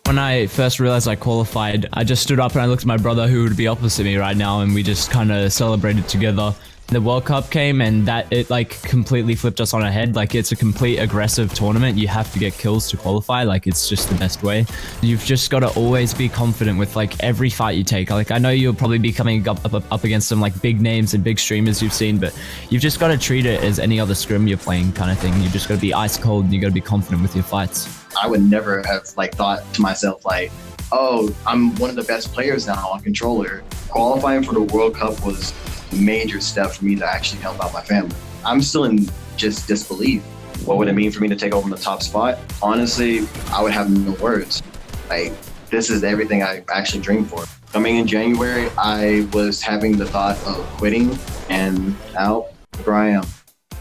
When I first realized I qualified, I just stood up and I looked at my brother who would be opposite me right now, and we just kind of celebrated together. The World Cup came and it like completely flipped us on our head. Like, it's a complete aggressive tournament. You have to get kills to qualify. Like, it's just the best way. You've just got to always be confident with like every fight you take. Like, I know you'll probably be coming up against some like big names and big streamers you've seen, but you've just got to treat it as any other scrim you're playing kind of thing. You just got to be ice cold and you got to be confident with your fights. I would never have like thought to myself like, oh, I'm one of the best players now on controller. Qualifying for the World Cup was a major step for me to actually help out my family. I'm still in just disbelief. What would it mean for me to take over the top spot? Honestly, I would have no words. Like, this is everything I actually dreamed for. Coming in January, I was having the thought of quitting, and now here I am.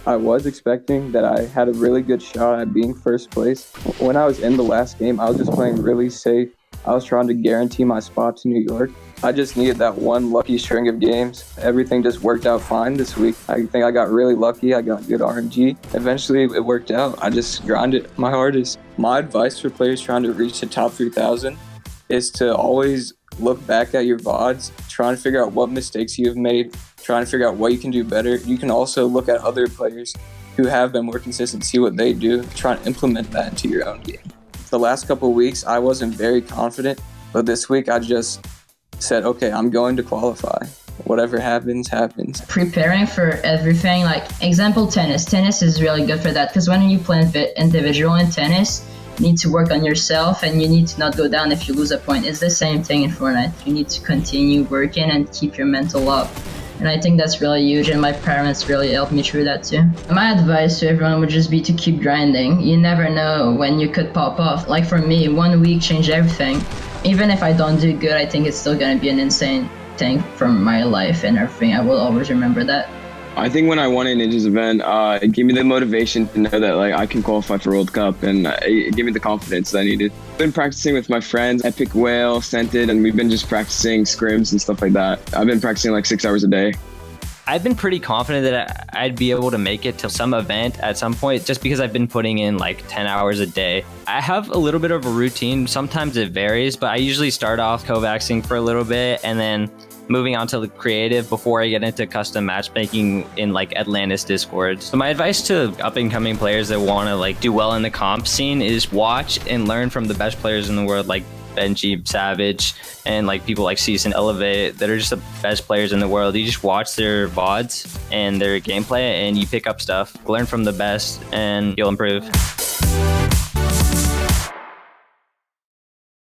I was expecting that I had a really good shot at being first place. When I was in the last game, I was just playing really safe. I was trying to guarantee my spot to New York. I just needed that one lucky string of games. Everything just worked out fine this week. I think I got really lucky. I got good RNG. Eventually, it worked out. I just grinded my hardest. My advice for players trying to reach the top 3,000 is to always look back at your VODs, try and figure out what mistakes you have made, try and figure out what you can do better. You can also look at other players who have been more consistent, see what they do, try and implement that into your own game. The last couple of weeks, I wasn't very confident, but this week I just said, okay, I'm going to qualify. Whatever happens, happens. Preparing for everything, like example tennis. Tennis is really good for that because when you play individual in tennis, you need to work on yourself and you need to not go down if you lose a point. It's the same thing in Fortnite. You need to continue working and keep your mental up. And I think that's really huge, and my parents really helped me through that too. My advice to everyone would just be to keep grinding. You never know when you could pop off. Like for me, 1 week changed everything. Even if I don't do good, I think it's still gonna be an insane thing from my life and everything. I will always remember that. I think when I won a Ninja's event, it gave me the motivation to know that like I can qualify for World Cup, and it gave me the confidence that I needed. I've been practicing with my friends, Epic Whale, Scented, and we've been just practicing scrims and stuff like that. I've been practicing like 6 hours a day. I've been pretty confident that I'd be able to make it to some event at some point just because I've been putting in like 10 hours a day. I have a little bit of a routine. Sometimes it varies, but I usually start off Kovaxing for a little bit and then moving on to the creative before I get into custom matchmaking in like Atlantis Discord. So my advice to up and coming players that want to like do well in the comp scene is watch and learn from the best players in the world, like Benji, Savage, and like people like Cease and Elevate that are just the best players in the world. You just watch their VODs and their gameplay and you pick up stuff, learn from the best, and you'll improve.